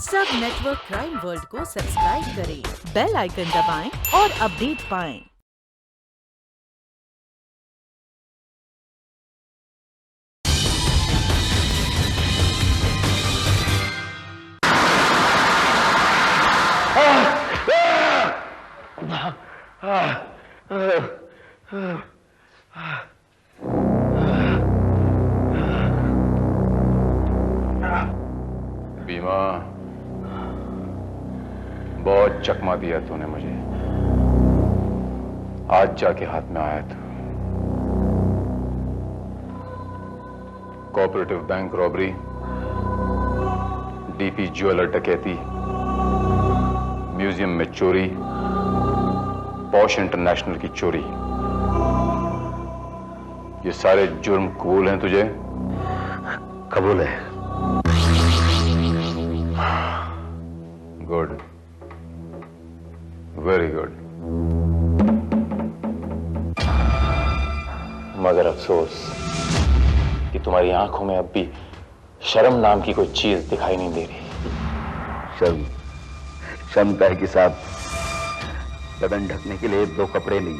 सब network crime world को subscribe करें, बेल आइकन दबाएं और अपडेट पाएं। बीमा, बहुत चकमा दिया तूने मुझे। आज जाके हाथ में आया तू। Cooperative bank robbery, DP jeweller डकैती, म्यूजियम में चोरी, पॉश इंटरनेशनल की चोरी, ये सारे जुर्म कबूल हैं तुझे? कबूल है। Good, very good. मगर अफसोस कि तुम्हारी आंखों में अब भी शर्म नाम की कोई चीज दिखाई नहीं दे रही। शर्म? शर्म का है कि साहब, बदन ढकने के लिए दो कपड़े नहीं।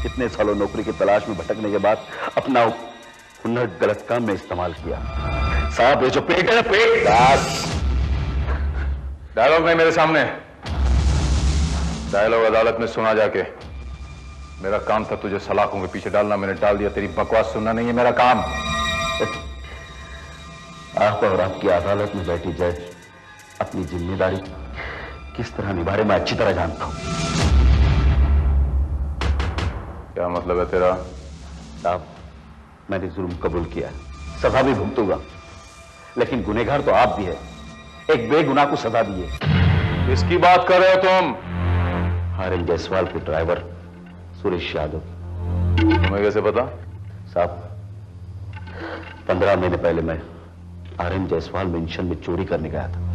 इतने सालों नौकरी की तलाश में भटकने के बाद अपना हुनर गलत काम में इस्तेमाल किया। साहब, ये जो पेट है ना, पेट दास। डायलॉग नहीं मेरे सामने। डायलॉग अदालत में सुना जाके। मेरा काम था तुझे सलाखों के पीछे डालना, मैंने डाल दिया। तेरी बकवास सुनना नहीं है मेरा काम। आप और आपकी अदालत में बैठी जज अपनी जिम्मेदारी किस तरह निभा रहे, मैं अच्छी तरह जानता हूं। क्या मतलब है तेरा? साहब, मैंने जुर्म कबूल किया, सजा भी भुगतूंगा, लेकिन गुनहगार तो आप भी है। एक बेगुनाह को सजा दिए। किसकी बात कर रहे हो तुम? आरएन जायसवाल के ड्राइवर सुरेश यादव। तुम्हें कैसे पता? साहब, 15 महीने पहले मैं आरएन जायसवाल मेंशन में चोरी करने गया था।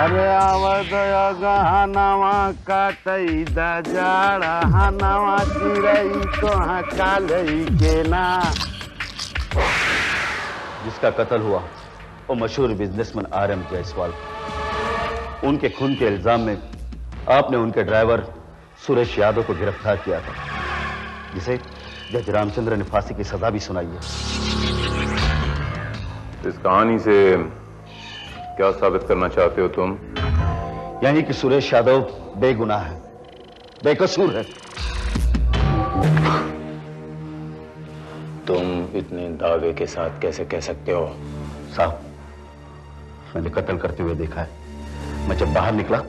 अरे आवदया गहनवा काटई दा जाड़ा हनवा चिरई तो कालई के ना। जिसका कत्ल हुआ वो मशहूर बिजनेसमैन आरएम जायसवाल। उनके खून के इल्जाम में आपने उनके ड्राइवर सुरेश यादव को गिरफ्तार किया था, जिसे जज रामचंद्र ने फांसी की सजा भी सुनाई है। इस कहानी से क्या साबित करना चाहते हो तुम? यानी कि सुरेश यादव बेगुनाह है, बेकसूर है। तुम इतने दावे के साथ कैसे कह सकते हो? साहब, मैंने कत्ल करते हुए देखा है। मैं जब बाहर निकला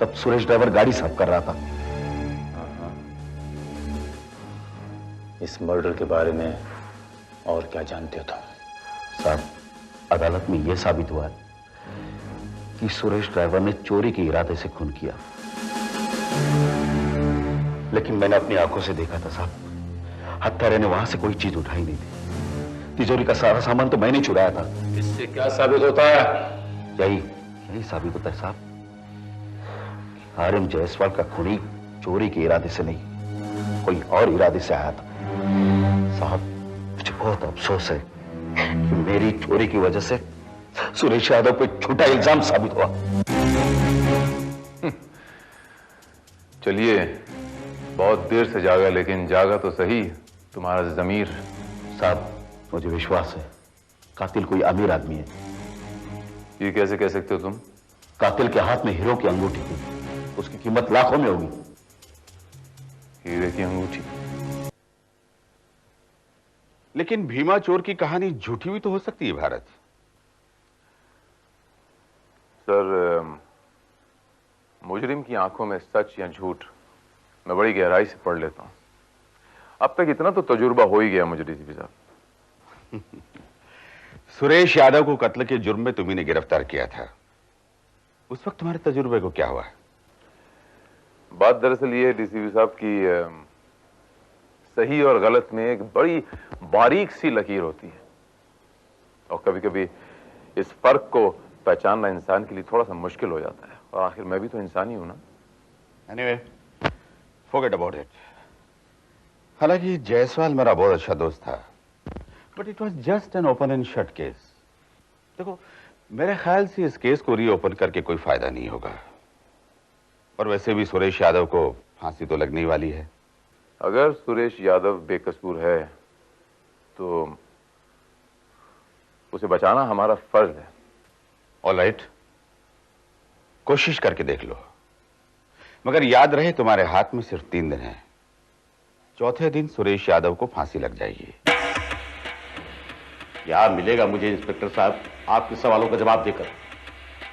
तब सुरेश ड्राइवर गाड़ी साफ कर रहा था। इस मर्डर के बारे में और क्या जानते हो तुम? साहब, अदालत में यह साबित हुआ है कि सुरेश ड्राइवर ने चोरी के इरादे से खून किया, लेकिन मैंने अपनी आंखों से देखा था साहब, हत्यारे ने वहां से कोई चीज उठाई नहीं थी। तिजोरी का सारा सामान तो मैंने चुराया था। इससे क्या साबित होता है? यही साबित होता है साहब, आर्यन जायसवाल का खूनी चोरी के इरादे से नहीं, कोई और इरादे से आया था। साहब, मुझे बहुत अफसोस है कि मेरी चोरी की वजह से सुरेश यादव पे झूठा इल्जाम साबित हुआ। चलिए, बहुत देर से जागा, लेकिन जागा तो सही तुम्हारा जमीर। साहब, मुझे विश्वास है कातिल कोई अमीर आदमी है। ये कैसे कह सकते हो तुम? कातिल के हाथ में हीरो की अंगूठी थी, उसकी कीमत लाखों में होगी। हीरे की अंगूठी? लेकिन भीमा चोर की कहानी झूठी भी तो हो सकती है भारत। सर, मुजरिम की आंखों में सच या झूठ मैं बड़ी गहराई से पढ़ लेता हूं। अब तक इतना तो तजुर्बा हो ही गया मुझे डीसीपी साहब। सुरेश यादव को कत्ल के जुर्म में तुम्ही ने गिरफ्तार किया था, उस वक्त तुम्हारे तजुर्बे को क्या हुआ? बात दरअसल ये डीसीपी साहब की सही और गलत में एक बड़ी बारीक सी लकीर होती है, और कभी कभी इस फर्क को पहचानना इंसान के लिए थोड़ा सा मुश्किल हो जाता है, और आखिर मैं भी तो इंसान ही हूं ना। Anyway, forget about it. हालांकि जायसवाल मेरा बहुत अच्छा दोस्त था, but it was just an open and shut case. देखो, मेरे ख्याल से इस केस को रीओपन करके कोई फायदा नहीं होगा, और वैसे भी सुरेश यादव को फांसी तो लगने ही वाली है। अगर सुरेश यादव बेकसूर है तो उसे बचाना हमारा फर्ज है। ऑलराइट, कोशिश करके देख लो, मगर याद रहे तुम्हारे हाथ में सिर्फ 3 दिन है। चौथे दिन सुरेश यादव को फांसी लग जाएगी। क्या मिलेगा मुझे इंस्पेक्टर साहब आपके सवालों का जवाब देकर?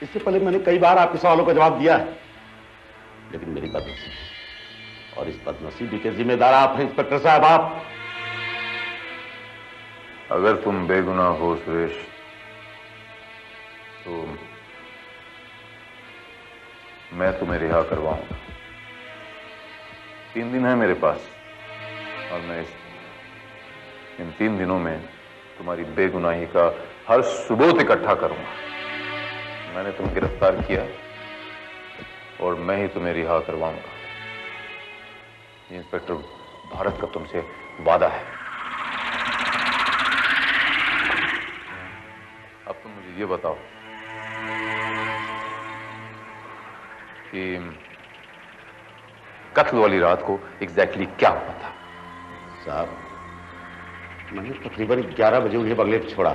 इससे पहले मैंने कई बार आपके सवालों का जवाब दिया है, लेकिन मेरी बदनसीबी, और इस बदनसीबी के जिम्मेदार आप हैं इंस्पेक्टर साहब। आप अगर तुम बेगुनाह हो सुरेश, तो मैं तुम्हें रिहा करवाऊंगा। 3 दिन है मेरे पास, और मैं इन 3 दिनों में तुम्हारी बेगुनाही का हर सबूत इकट्ठा करूंगा। मैंने तुम्हें गिरफ्तार किया और मैं ही तुम्हें रिहा करवाऊंगा। ये इंस्पेक्टर भारत का तुमसे वादा है। अब तुम मुझे ये बताओ कि कत्ल वाली रात को एग्जैक्टली क्या हुआ था? साहब, मैंने तकरीबन 11 बजे उन्हें बंगले पर छोड़ा,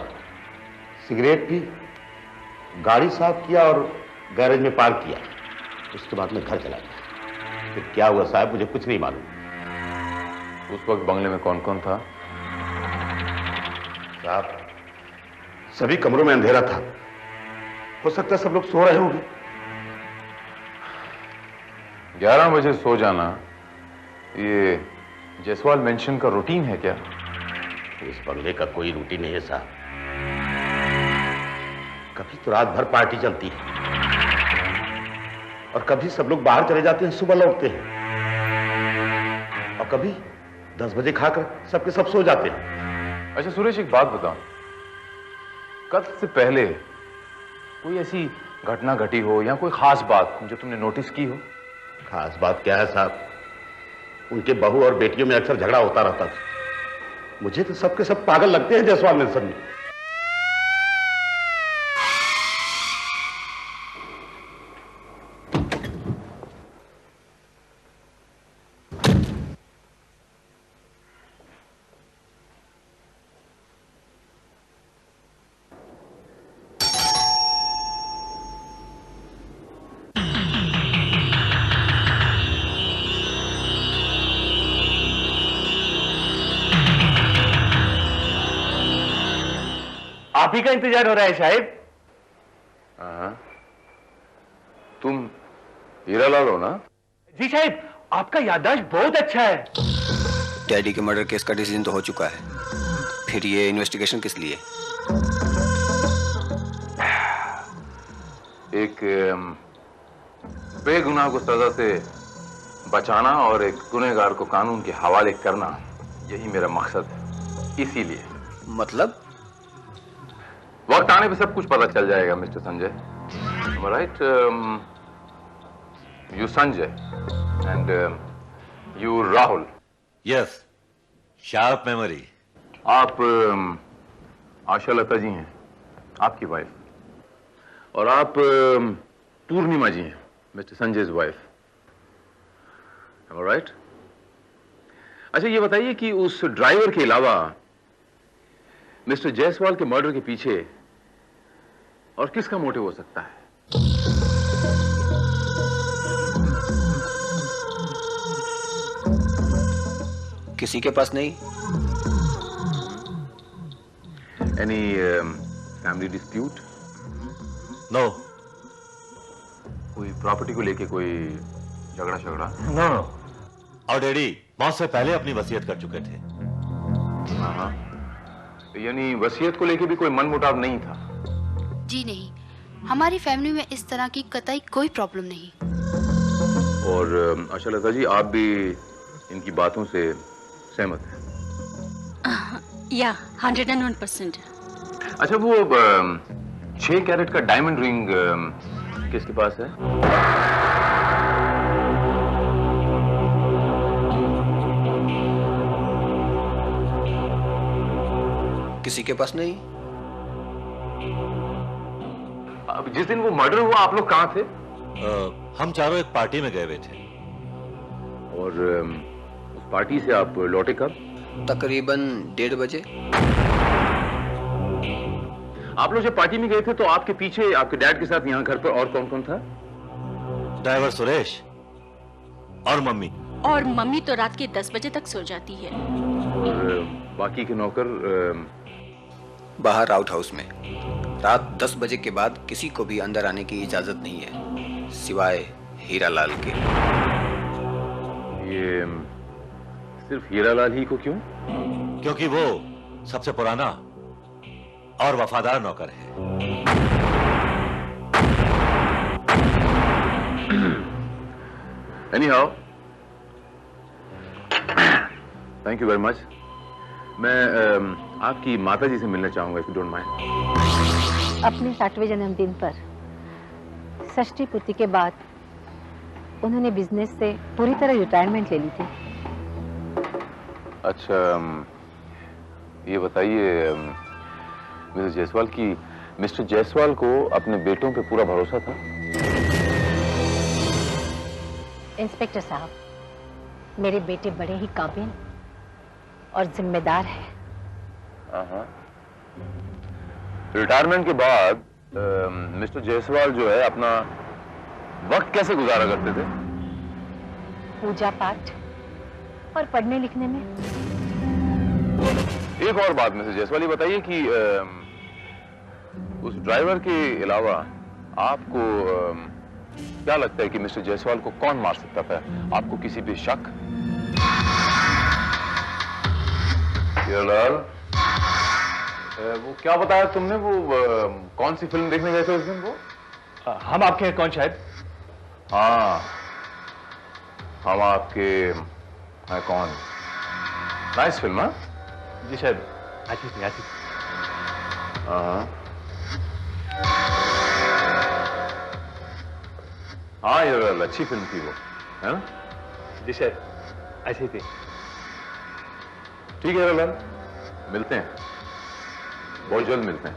सिगरेट पी, गाड़ी साफ किया और गैरेज में पार्क किया। उसके बाद मैं घर चला गया। फिर क्या हुआ साहब, मुझे कुछ नहीं मालूम। उस वक्त बंगले में कौन कौन था? साहब, सभी कमरों में अंधेरा था, हो सकता है सब लोग सो रहे होंगे। 11 बजे सो जाना ये जायसवाल मेंशन का रूटीन है क्या? इस बंगले का कोई रूटीन नहीं है साहब। कभी तो रात भर पार्टी चलती है, और कभी सब लोग बाहर चले जाते हैं, सुबह लौटते हैं, और कभी 10 बजे खाकर सबके सब सो जाते हैं। अच्छा सुरेश, एक बात बताओ, कत्ल से पहले कोई ऐसी घटना घटी हो या कोई खास बात जो तुमने नोटिस की हो? खास बात क्या है साहब, उनके बहू और बेटियों में अक्सर झगड़ा होता रहता था। मुझे तो सबके सब पागल लगते हैं जायसवाल मेंशन में। आप ही का इंतजार हो रहा है साहिब। हाँ, तुम हीरालाल हो ना? जी साहिब, आपका याददाश्त बहुत अच्छा है। डैडी के मर्डर केस का डिसीजन तो हो चुका है, फिर ये इन्वेस्टिगेशन किस लिए? एक बेगुनाह को सजा से बचाना और एक गुनहगार को कानून के हवाले करना, यही मेरा मकसद है। इसीलिए मतलब? वक्त आने पे सब कुछ पता चल जाएगा mister Sanjay. Right? You Sanjay and you Rahul. Yes, sharp memory. आप आशा लता जी हैं, आपकी वाइफ, और आप पूर्णिमा जी हैं, मिस्टर संजय वाइफ। राइट? अच्छा, ये बताइए कि उस ड्राइवर के अलावा मिस्टर जायसवाल के मर्डर के पीछे और किसका मोटिव हो सकता है? किसी के पास नहीं? Any family dispute? नो कोई प्रॉपर्टी को लेके कोई झगड़ा शगड़ा? No no. और डैडी मौत से पहले अपनी वसीयत कर चुके थे। हाँ, तो यानी वसीयत को लेके भी कोई मनमुटाव नहीं था? जी नहीं, हमारी फैमिली में इस तरह की कतई कोई प्रॉब्लम नहीं। और आशा लता जी, आप भी इनकी बातों से सहमत हैं? या 101%। अच्छा, वो 6 कैरेट का डायमंड रिंग किसके पास है? किसी के पास नहीं। अब जिस दिन वो मर्डर हुआ, आप लोग कहाँ थे? हम चारों एक पार्टी में गए हुए थे। और उस पार्टी से आप लौटे कब? तकरीबन 1:30 बजे। आप लोग जब पार्टी में गए थे तो आपके पीछे आपके डैड के साथ यहाँ घर पर और कौन कौन था? ड्राइवर सुरेश और मम्मी। और मम्मी तो रात के 10 बजे तक सो जाती है। और बाकी के नौकर बाहर आउट हाउस में। रात 10 बजे के बाद किसी को भी अंदर आने की इजाजत नहीं है, सिवाय हीरालाल के। ये सिर्फ हीरालाल ही को क्यों? क्योंकि वो सबसे पुराना और वफादार नौकर है। Anyhow, thank you very much. मैं आपकी माता जी से मिलना चाहूंगा, इफ यू डोंट माइंड। अपने 60वें जन्मदिन पर षष्ठी पूर्ति के बाद उन्होंने बिजनेस से पूरी तरह रिटायरमेंट ले ली थी। अच्छा, ये बताइए मिसेस जायसवाल की मिस्टर जायसवाल को अपने बेटों पे पूरा भरोसा था? इंस्पेक्टर साहब, मेरे बेटे बड़े ही काबिल और जिम्मेदार हैं। रिटायरमेंट के बाद मिस्टर जायसवाल जो है अपना वक्त कैसे गुजारा करते थे? पूजा पाठ और पढ़ने लिखने में। एक और बात मिसेस जायसवाल, ये बताइए कि उस ड्राइवर के अलावा आपको क्या लगता है कि मिस्टर जायसवाल को कौन मार सकता था? आपको किसी पे शक? हीरालाल, वो क्या बताया तुमने? वो कौन सी फिल्म देखने गए थे उस दिन? वो हम आपके हैं कौन शायद? हाँ, हम आपके हैं कौन? Nice film. हाँ जी शायद, अच्छी थी, अच्छी थी। हाँ यार, अच्छी फिल्म थी वो, है ना? जी शायद, अच्छी थी। ठीक है हीरालाल, मिलते हैं, बहुत जल्द मिलते हैं।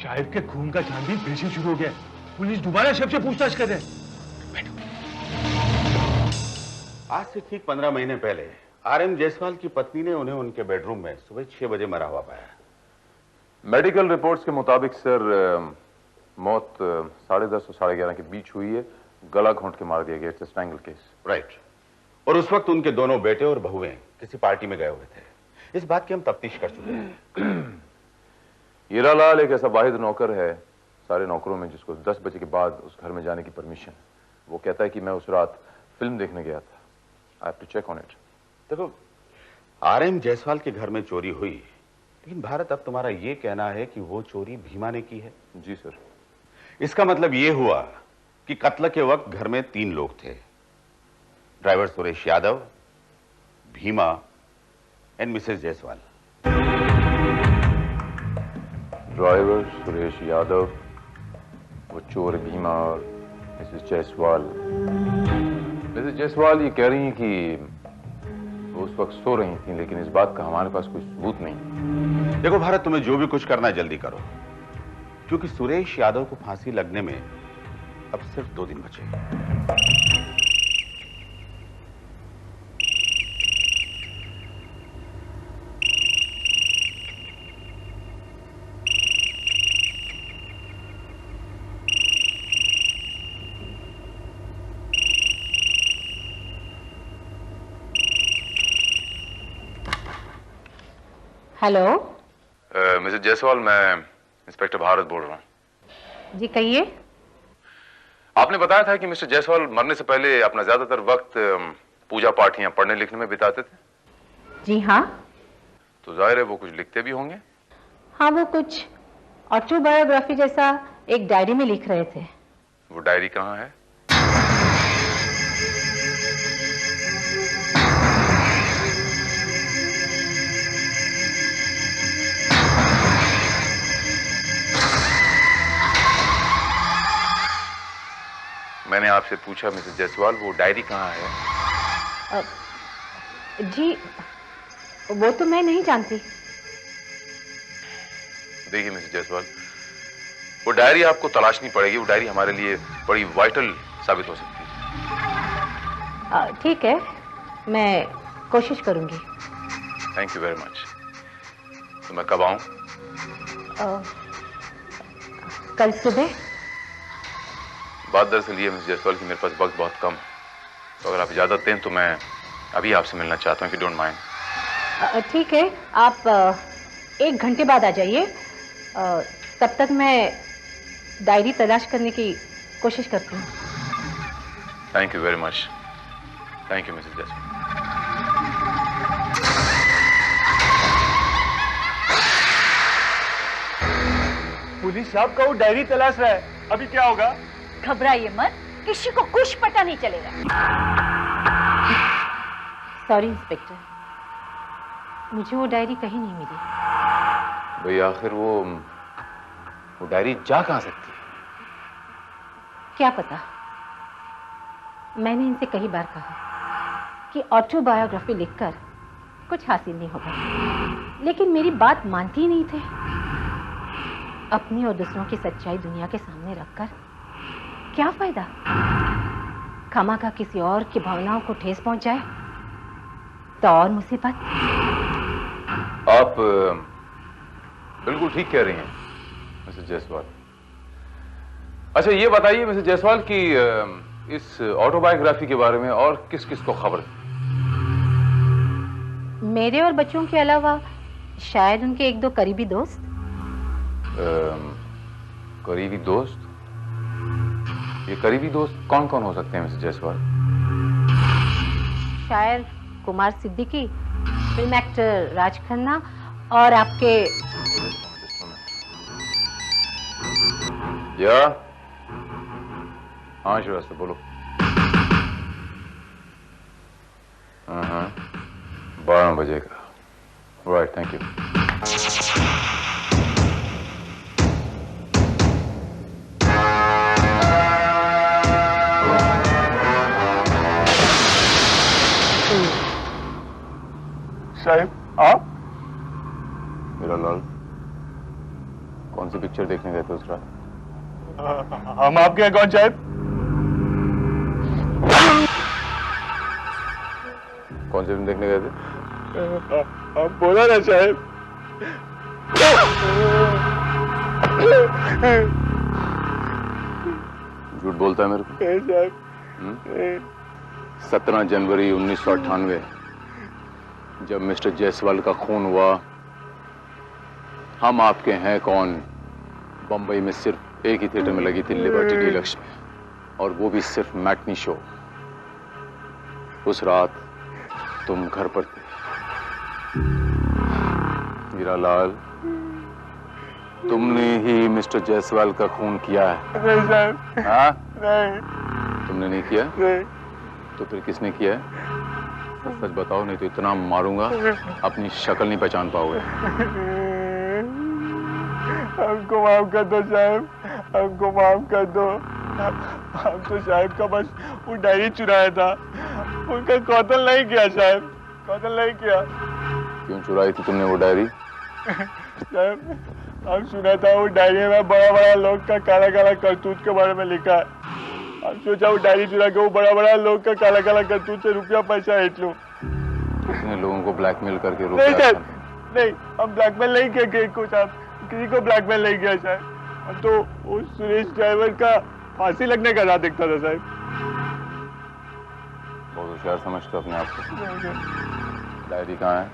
शाहिद के खून का छानबीन फिर से शुरू हो गया। पुलिस दोबारा शेफ से पूछताछ कर रहे हैं। आज से ठीक 15 महीने पहले आरएम जायसवाल की पत्नी ने उन्हें उनके बेडरूम में सुबह 6 बजे मरा हुआ पाया। मेडिकल रिपोर्ट्स के मुताबिक सर मौत 10:30 और 11:30 के बीच हुई है। गला घोंट के मार दिया गया। It's strangle case. राइट। और उस वक्त उनके दोनों बेटे और बहुएं किसी पार्टी में गए हुए थे। इस बात की हम तफ्तीश कर चुके हैं। हीरालाल एक ऐसा वाहिद नौकर है सारे नौकरों में जिसको 10 बजे के बाद उस घर में जाने की परमिशन। वो कहता है कि मैं उस रात फिल्म देखने गया था। I have to check on it. देखो, आरएम जायसवाल के घर में चोरी हुई, लेकिन भारत अब तुम्हारा यह कहना है कि वो चोरी भीमा ने की है। जी सर। इसका मतलब यह हुआ कि कत्ल के वक्त घर में 3 लोग थे, driver Suresh Yadav, Bhima and Mrs Jaiswal. Driver Suresh Yadav, वो चोर भीमा और मिसेस जायसवाल। मिसेस जायसवाल ये कह रही हैं कि वो उस वक्त सो रही थी, लेकिन इस बात का हमारे पास कोई सबूत नहीं। देखो भारत, तुम्हें जो भी कुछ करना जल्दी करो, क्योंकि सुरेश यादव को फांसी लगने में अब सिर्फ 2 दिन बचे। हेलो। मिसेस जायसवाल, मैं इंस्पेक्टर भारत बोल रहा हूँ। जी कहिए। आपने बताया था कि मिस्टर जायसवाल मरने से पहले अपना ज्यादातर वक्त पूजा पाठ या पढ़ने लिखने में बिताते थे। जी हाँ। तो जाहिर है वो कुछ लिखते भी होंगे। हाँ, वो कुछ ऑटोबायोग्राफी जैसा एक डायरी में लिख रहे थे। वो डायरी कहाँ है? मैंने आपसे पूछा मिसेस जायसवाल, वो डायरी कहाँ है? जी वो तो मैं नहीं जानती। देखिए मिसेस जायसवाल, वो डायरी आपको तलाशनी पड़ेगी। वो डायरी हमारे लिए बड़ी वाइटल साबित हो सकती है। ठीक है, मैं कोशिश करूंगी। Thank you very much. तो मैं कब आऊं? कल सुबह। बात दरअसल ये मिसेस जायसवाल की मेरे पास वक्त बहुत कम है, तो अगर आप इजाजत दें तो मैं अभी आपसे मिलना चाहता हूँ, इफ यू डोंट माइंड। ठीक है, आप 1 घंटे बाद आ जाइए। तब तक मैं डायरी तलाश करने की कोशिश करती हूँ। Thank you very much. Thank you Mrs Jaiswal. Police साहब का वो डायरी तलाश रहा है, अभी क्या होगा? घबराइए मत, किसी को कुछ पता नहीं चलेगा। सॉरी इंस्पेक्टर, मुझे वो डायरी कहीं नहीं मिली। भाई आखिर वो डायरी जा कहाँ सकती है? क्या पता। मैंने इनसे कई बार कहा कि ऑटोबायोग्राफी लिखकर कुछ हासिल नहीं होगा, लेकिन मेरी बात मानती ही नहीं थे। अपनी और दूसरों की सच्चाई दुनिया के सामने रखकर क्या फायदा? खामखा किसी और की भावनाओं को ठेस पहुंच जाए तो और मुसीबत। आप बिल्कुल ठीक कह रही हैं मिसेस जायसवाल। अच्छा ये बताइए मिसेस जायसवाल कि इस ऑटोबायोग्राफी के बारे में और किस किस को खबर है? मेरे और बच्चों के अलावा शायद उनके 1-2 करीबी दोस्त। करीबी दोस्त? ये करीबी दोस्त कौन कौन हो सकते हैं मिसेस जायसवाल? शायर कुमार सिद्दीकी, फिल्म एक्टर राज खन्ना और आपके। या हाँ श्रीवास्तव बोलो। हाँ 12 बजे का। Right, thank you. साहब आप? मेरा लाल, कौन सी पिक्चर देखने गए थे उस रात? हम आपके हैं कौन साहब? कौन से फिल्म देखने गए थे? आप बोला ना साहब। झूठ बोलता है मेरे को? 17 जनवरी 1998 जब मिस्टर जायसवाल का खून हुआ, हम आपके हैं कौन बंबई में सिर्फ एक ही थिएटर में लगी थी, लिबर्टी डीलक्स में, और वो भी सिर्फ मैटनी शो। उस रात तुम घर पर थे। हीरालाल, तुमने ही मिस्टर जायसवाल का खून किया है? नहीं साहब। हाँ? नहीं। तुमने नहीं किया? नहीं। तो फिर किसने किया है? सच बताओ, नहीं तो इतना मारूंगा अपनी शक्ल नहीं पहचान पाओगे। हमको माफ कर दो साहब, हमको माफ कर दो। हम तो साहब का बस वो डायरी चुराया था, उनका कत्ल नहीं किया साहब, कत्ल नहीं किया। क्यों चुराई थी तुमने वो डायरी? साहब, हम सुना था वो डायरी में बड़ा बड़ा लोग का काला काला करतूत के बारे में लिखा है। हम सोचा वो डायरी चुरा के वो बड़ा बड़ा लोग का काला काला करतूत से रुपया पैसा हेट लूं। कितने लोगों को ब्लैकमेल करके नहीं रुपया? सर, नहीं, हम ब्लैकमेल नहीं किए किसी को साहब, किसी को ब्लैकमेल नहीं किया साहब। हम तो उस सुरेश ड्राइवर का फांसी लगने का रात देखता था साहब। बहुत होशियार समझते हो अपने आप को। डायरी कहाँ है?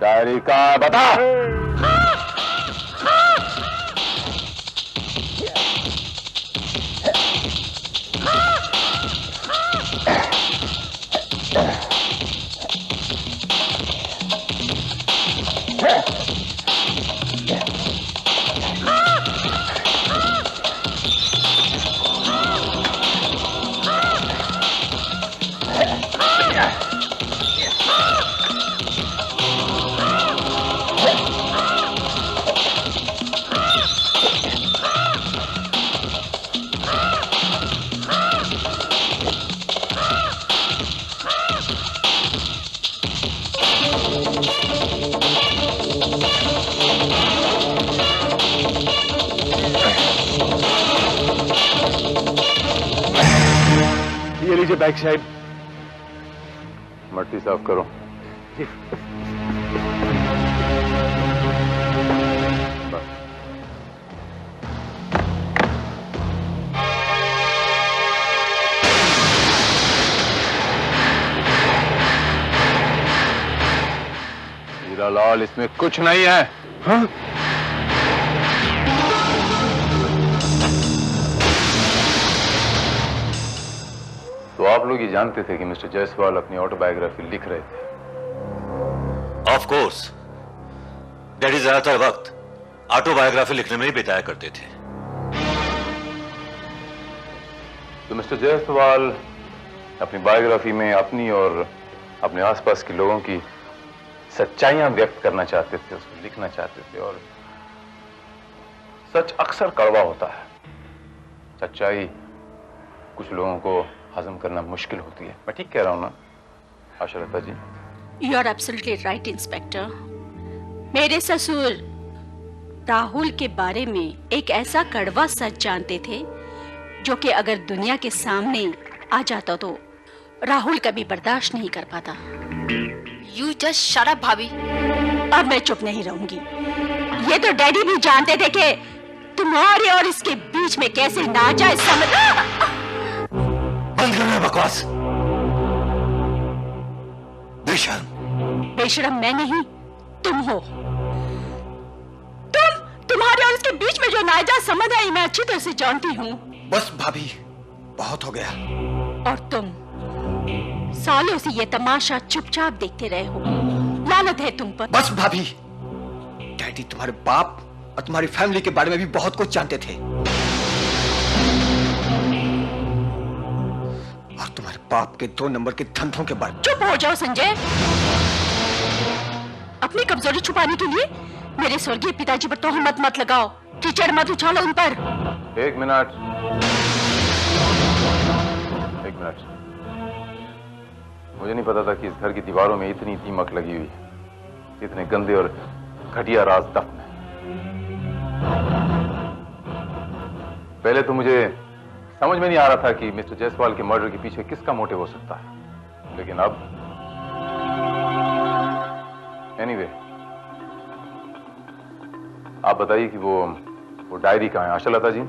डायरी कहाँ है, बता। ये लीजिए बैग साहब। मट्टी साफ करो। हीरालाल, इसमें कुछ नहीं है। हाँ? तो आप लोग ये जानते थे कि मिस्टर जायसवाल अपनी ऑटोबायोग्राफी लिख रहे थे? ऑफ कोर्स, डैडी ज्यादातर वक्त ऑटोबायोग्राफी लिखने में ही बिताया करते थे। तो मिस्टर जायसवाल अपनी बायोग्राफी में अपनी और अपने आसपास के लोगों की सच्चाइयां व्यक्त करना चाहते थे, उसको लिखना चाहते थे। और सच अक्सर कड़वा होता है। सच्चाई कुछ लोगों को हजम करना मुश्किल होती है। मैं ठीक कह रहा हूं ना Ashalata ji? You are absolutely right inspector. मेरे ससुर राहुल के बारे में एक ऐसा कड़वा सच जानते थे जो कि अगर दुनिया के सामने आ जाता तो राहुल कभी बर्दाश्त नहीं कर पाता। यू जस्ट शट अप भाभी। अब मैं चुप नहीं रहूंगी। ये तो डैडी भी जानते थे कि तुम्हारे और इसके बीच में कैसे नाजायज समझ। बंद करो बकवास। बेशर्म। बेशर्म मैं नहीं, तुम हो। तुम्हारे और इसके बीच में जो नाजायज संबंध है मैं अच्छी तरह से जानती हूँ। बस भाभी, बहुत हो गया। और तुम सालों से ये तमाशा चुपचाप देखते रहे हो। लानत है तुम पर। बस भाभी, डैडी तुम्हारे बाप और तुम्हारी फैमिली के बारे में भी बहुत कुछ जानते थे। और तुम्हारे बाप के 2 नंबर के धंधों के बारे में। चुप हो जाओ संजय। अपनी कमजोरी छुपाने के लिए मेरे स्वर्गीय पिताजी पर तोहमत मत लगाओ। कीचड़ मत उछालो उन पर। एक मिनट। मुझे नहीं पता था कि इस घर की दीवारों में इतनी दीमक लगी हुई है, इतने गंदे और घटिया राज दफन है। पहले तो मुझे समझ में नहीं आ रहा था कि मिस्टर जायसवाल के मर्डर के पीछे किसका मोटिव हो सकता है, लेकिन अब एनीवे, आप बताइए कि वो डायरी कहाँ है? आशा लता जी?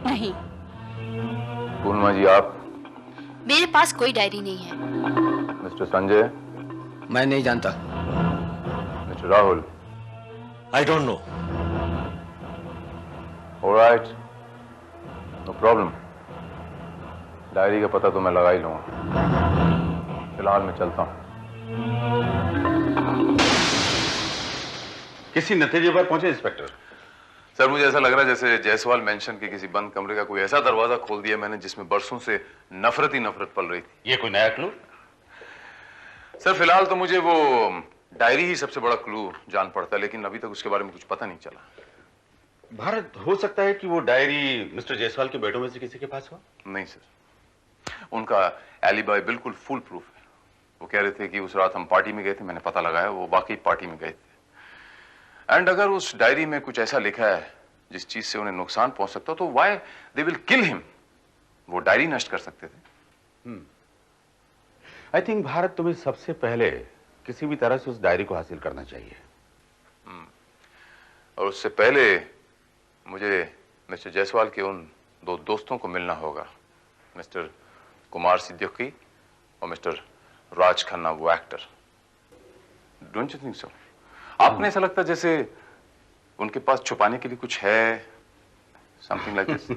नहीं, पूर्णिमा जी आप? मेरे पास कोई डायरी नहीं है। मिस्टर संजय? मैं नहीं जानता। Mister Rahul? I don't know. Alright, no problem. Diary का पता तो मैं लगा ही लूंगा। फिलहाल मैं चलता हूं। किसी नतीजे पर पहुंचे इंस्पेक्टर? सर, मुझे ऐसा लग रहा है जैसे जायसवाल मेंशन के किसी बंद कमरे का कोई ऐसा दरवाजा खोल दिया मैंने जिसमें बरसों से नफरत ही नफरत पल रही थी। ये कोई नया क्लू? सर, फिलहाल तो मुझे वो डायरी ही सबसे बड़ा क्लू जान पड़ता है, लेकिन अभी तक उसके बारे में कुछ पता नहीं चला। भारत, हो सकता है कि वो डायरी मिस्टर जायसवाल के बेटों में से किसी के पास हो? नहीं सर, उनका एलिबाई बिल्कुल फुल प्रूफ है। वो कह रहे थे कि उस रात हम पार्टी में गए थे, मैंने पता लगाया वो वाकई पार्टी में गए थे। एंड अगर उस डायरी में कुछ ऐसा लिखा है जिस चीज से उन्हें नुकसान पहुंच सकता तो why they will kill him? वो डायरी नष्ट कर सकते थे। आई थिंक भारत, तुम्हें सबसे पहले किसी भी तरह से उस डायरी को हासिल करना चाहिए। और उससे पहले मुझे मिस्टर जायसवाल के उन दो दोस्तों को मिलना होगा, मिस्टर कुमार सिद्दीकी और मिस्टर राज खन्ना, वो actor. Don't you think so? आपने ऐसा लगता जैसे उनके पास छुपाने के लिए कुछ है, समथिंग लाइक दिस?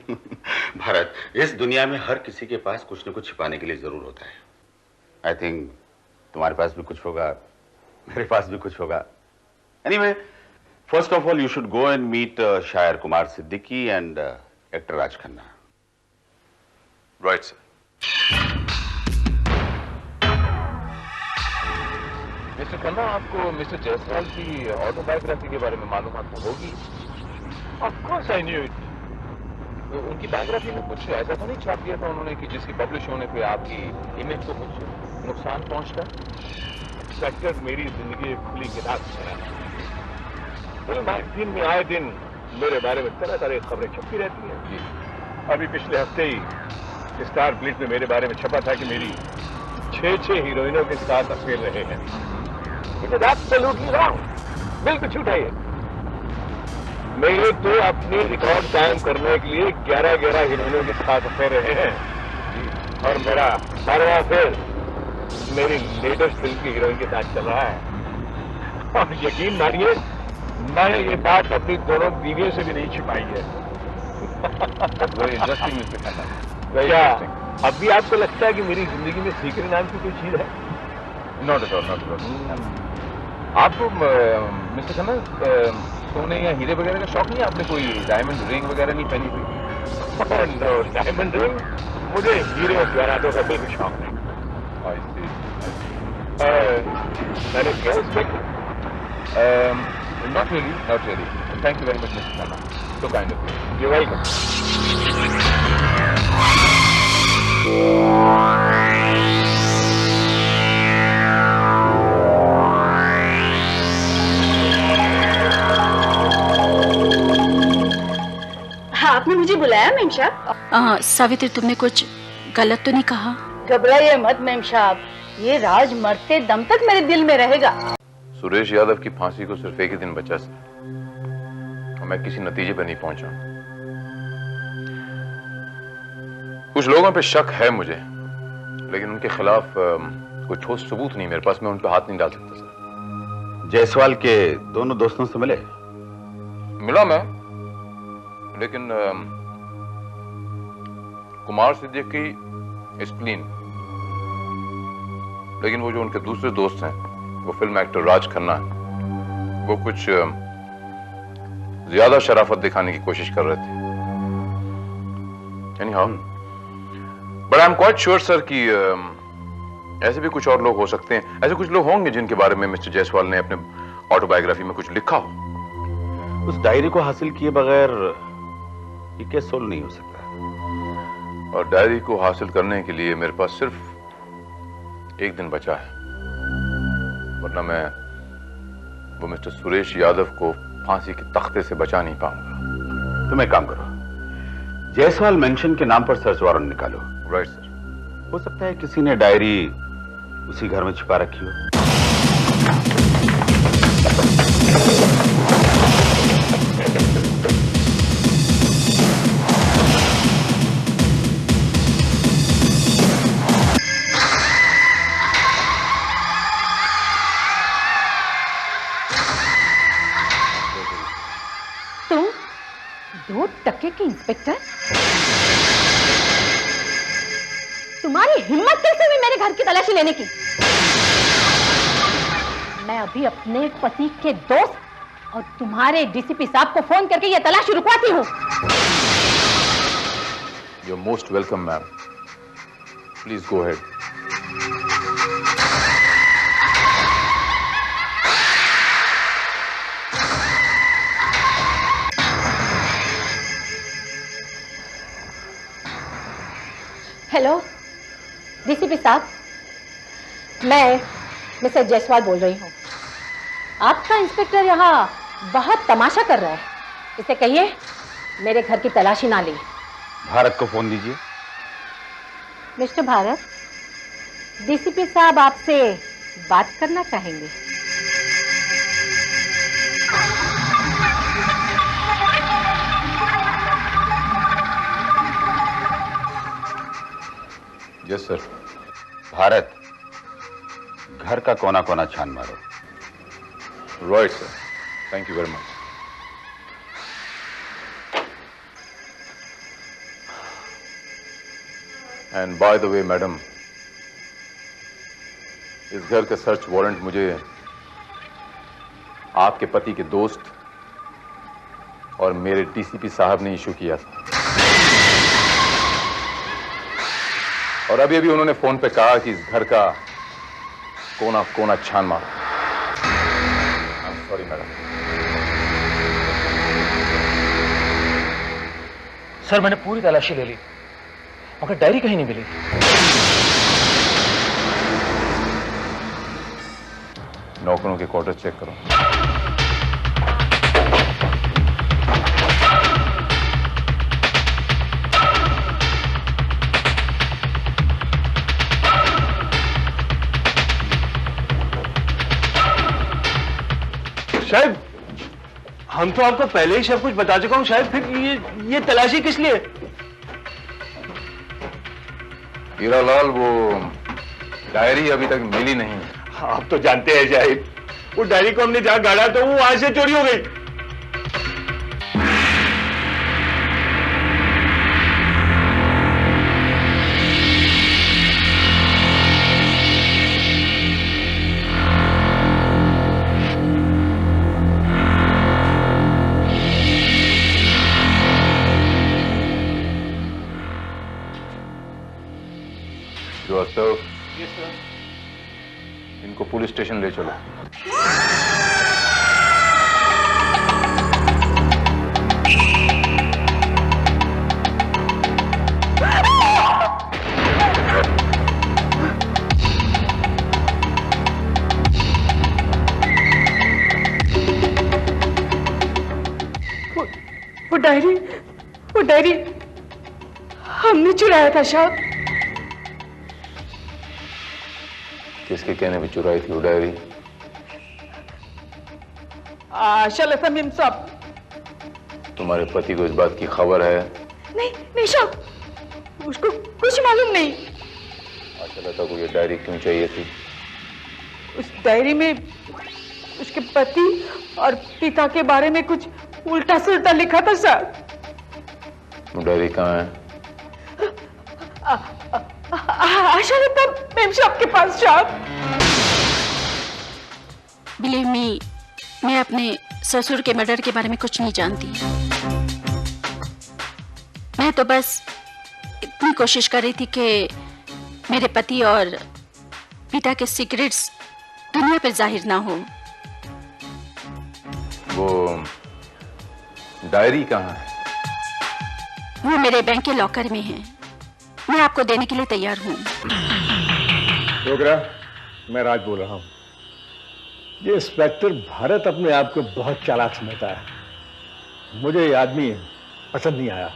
भारत, इस दुनिया में हर किसी के पास कुछ न कुछ छिपाने के लिए जरूर होता है। आई थिंक तुम्हारे पास भी कुछ होगा, मेरे पास भी कुछ होगा। Anyway, first of all you should go and meet शायर Kumar Siddiqui and actor Raj Khanna. Right sir. Mister Khanna, आपको मिस्टर जायसवाल की ऑटोबायोग्राफी के बारे में मालूमात तो होगी? Of course I knew it. उनकी बायोग्राफी में कुछ ऐसा तो नहीं छाप दिया था उन्होंने कि जिसकी पब्लिश होने पे आपकी इमेज को कुछ नुकसान पहुंचता? इंस्पेक्टर, मेरी जिंदगी एक खुली किताब है। फिल्म मैगजीन में आए दिन मेरे बारे में तरह तरह की खबरें छपती रहती हैं। अभी पिछले हफ्ते ही स्टार ब्लिट में मेरे बारे में छपा था कि मेरी 6 हीरोइनों के साथ अफेयर रहे हैं। इट इज एब्सोल्युटली रॉन्ग, बिल्कुल झूठ है ये। मेरे तो अपनी रिकॉर्ड कायम करने के लिए 11 हीरोइनों के साथ अफेयर रहे हैं, और मेरा 12वां अफेयर मेरी लेटेस्ट फिल्म की हीरोइन के साथ चल रहा है। और यकीन मानिए, मैंने ये बात अपनी दोनों बीवियों से भी नहीं छिपाई है। Very interesting mister Khanna. क्या अब भी आपको लगता है कि मेरी जिंदगी में सीक्रेट नाम की कोई चीज है? Not at all, not at all. आपको मिस्टर खन्ना सोने या हीरे वगैरह का शौक नहीं है? आपने कोई डायमंड रिंग वगैरह नहीं पहनी हुई? नो, डायमंड रिंग मुझे हीरे और जवाहरातों का बिल्कुल शौक नहीं। मैंने क्या inspector? Not really, not really. Thank you very much, Mr. Khanna. So kind of you. You're welcome. आपने मुझे बुलाया मेम साहब? सावित्री, तुमने कुछ गलत तो नहीं कहा? घबराइए मत मेम साहब, ये राज मरते दम तक मेरे दिल में रहेगा। सुरेश यादव की फांसी को सिर्फ एक ही दिन बचा से, और मैं किसी नतीजे पर नहीं पहुंचा। कुछ लोगों पे शक है मुझे, लेकिन उनके खिलाफ कोई ठोस सबूत नहीं मेरे पास। मैं उन पे हाथ नहीं डाल सकता सर। जायसवाल के दोनों दोस्तों से मिले? मिला मैं, लेकिन कुमार सिद्दीकी इज क्लीन, लेकिन वो जो उनके दूसरे दोस्त हैं, वो फिल्म एक्टर राज खन्ना है, वो कुछ ज्यादा शराफत दिखाने की कोशिश कर रहे थे। Anyhow, but I'm quite sure sir कि ऐसे भी कुछ और लोग हो सकते हैं। ऐसे कुछ लोग होंगे जिनके बारे में मिस्टर जायसवाल ने अपने ऑटोबायोग्राफी में कुछ लिखा हो। उस डायरी को हासिल किए बगैर ये केस सोल्व नहीं हो सकता। और डायरी को हासिल करने के लिए मेरे पास सिर्फ एक दिन बचा है, वरना मैं वो मिस्टर सुरेश यादव को फांसी के तख्ते से बचा नहीं पाऊंगा। तुम एक काम करो, जायसवाल मेंशन के नाम पर सर्च वारंट निकालो। Right sir. हो सकता है किसी ने डायरी उसी घर में छिपा रखी हो। तुम 2 टके के इंस्पेक्टर, तुम्हारी हिम्मत कैसे हुई मेरे घर की तलाशी लेने की? मैं अभी अपने पति के दोस्त और तुम्हारे डीसीपी साहब को फोन करके यह तलाशी रुकवाती हूँ। You are most welcome ma'am, please go ahead. Hello DCP साहब, मैं मिसेस जायसवाल बोल रही हूँ। आपका इंस्पेक्टर यहाँ बहुत तमाशा कर रहा है, इसे कहिए मेरे घर की तलाशी ना ले। भारत को फोन दीजिए। मिस्टर भारत, डीसीपी साहब आपसे बात करना चाहेंगे। Yes sir. भारत, घर का कोना कोना छान मारो। Right sir, thank you very much. And by the way madam, इस घर का सर्च वारंट मुझे आपके पति के दोस्त और मेरे डीसीपी साहब ने इशू किया था, और अभी अभी उन्होंने फोन पे कहा कि इस घर का कोना कोना छान मारो। I am sorry madam. Sir मैंने पूरी तलाशी ले ली मगर डायरी कहीं नहीं मिली। नौकरों के क्वार्टर चेक करो। शायद हम तो आपको पहले ही सब कुछ बता चुका हूं, शायद फिर ये तलाशी किस लिए? हीरालाल, वो डायरी अभी तक मिली नहीं। आप तो जानते हैं शाहिद, वो डायरी को हमने जहां गाड़ा तो वो वहां से चोरी हो गई। Yes, sir. इनको पुलिस स्टेशन ले चलो। वो डायरी हमने चुराया था साहब। किसके कहने पे चुराई थी वो डायरी? शलफम साहब। तुम्हारे पति को इस बात की खबर है? नहीं साहब, उसको कुछ मालूम नहीं। आशालता को ये डायरी क्यों चाहिए थी? उस डायरी में उसके पति और पिता के बारे में कुछ उल्टा सुल्टा लिखा था साहब। वो डायरी कहाँ है? आशालता मैम साहब के पास साहब। बिलीव मी, मैं अपने ससुर के मर्डर के बारे में कुछ नहीं जानती। मैं तो बस इतनी कोशिश कर रही थी कि मेरे पति और पिता के सीक्रेट्स दुनिया पर जाहिर ना हो। वो डायरी कहाँ है? वो मेरे बैंक के लॉकर में है। मैं आपको देने के लिए तैयार हूँ। डोगरा, मैं राज बोल रहा हूँ। ये इंस्पेक्टर भारत अपने आप को बहुत चालाक समझता है। मुझे ये आदमी पसंद नहीं आया।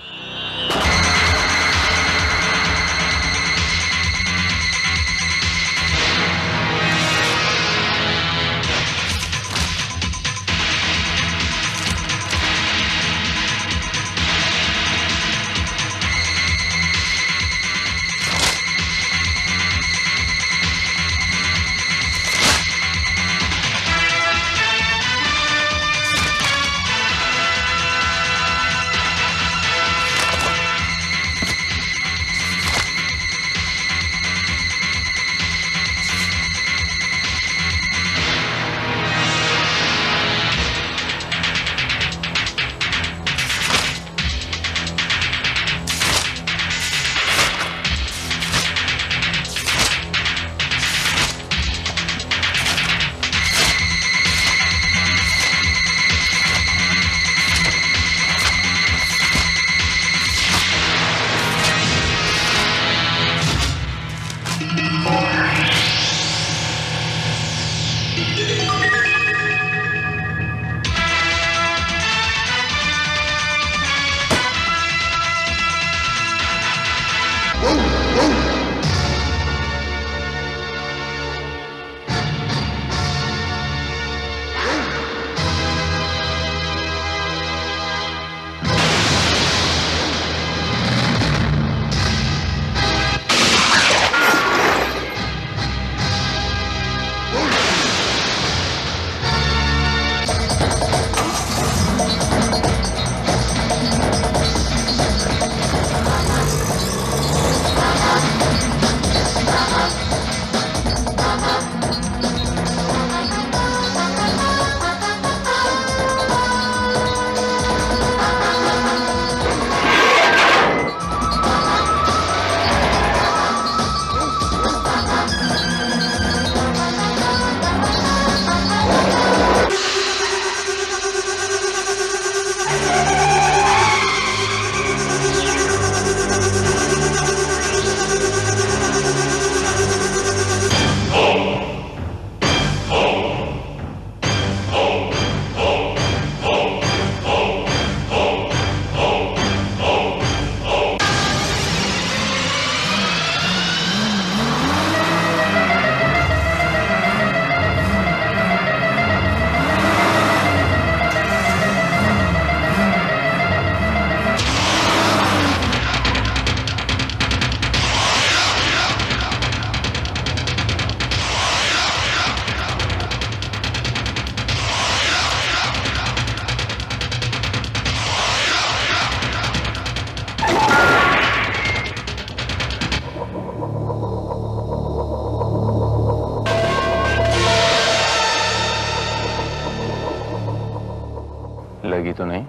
लगी तो नहीं?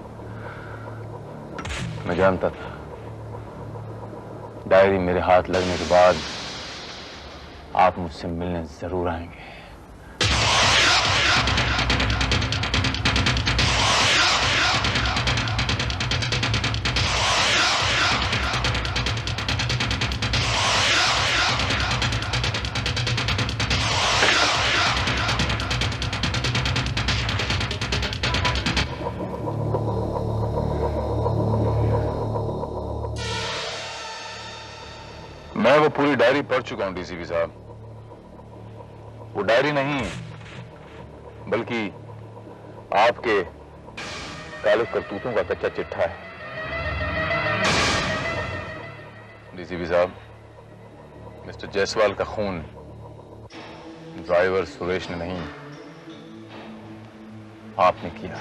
मैं जानता था डायरी मेरे हाथ लगने के बाद आप मुझसे मिलने जरूर आएंगे। मैं वो पूरी डायरी पढ़ चुका हूं डीसीपी साहब। वो डायरी नहीं बल्कि आपके काले करतूतों का कच्चा चिट्ठा है। डीसीपी साहब, मिस्टर जायसवाल का खून ड्राइवर सुरेश ने नहीं आपने किया।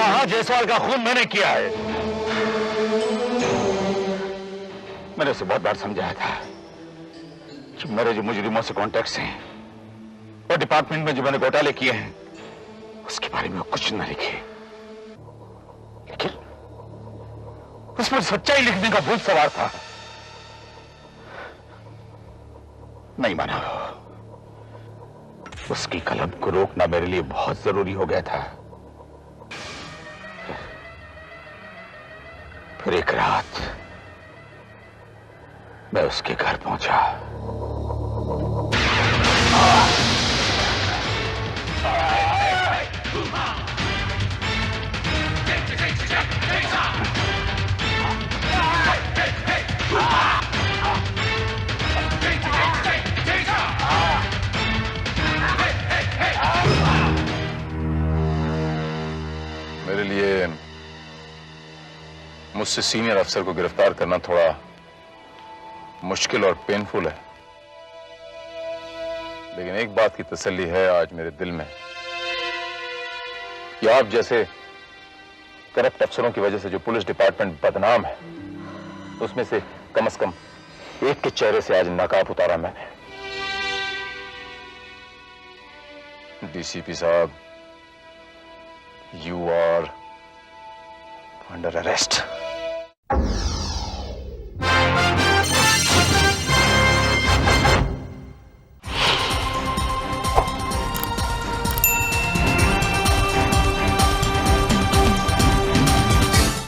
हाँ, जायसवाल का खून मैंने किया है। मैंने उसे बहुत बार समझाया था कि मेरे जो मुजरिमों से कॉन्टैक्ट्स हैं और डिपार्टमेंट में जो मैंने घोटाले किए हैं उसके बारे में कुछ न लिखे, लेकिन उस पर सच्चाई लिखने का भूत सवार था। नहीं माना। उसकी कलम को रोकना मेरे लिए बहुत जरूरी हो गया था। फिर एक रात मैं उसके घर पहुंचा। मेरे लिए मुझसे सीनियर अफसर को गिरफ्तार करना थोड़ा मुश्किल और पेनफुल है, लेकिन एक बात की तसल्ली है आज मेरे दिल में कि आप जैसे करप्ट अफसरों की वजह से जो पुलिस डिपार्टमेंट बदनाम है उसमें से कम एक के चेहरे से आज नकाब उतारा मैंने। डीसीपी साहब, यू आर अंडर अरेस्ट।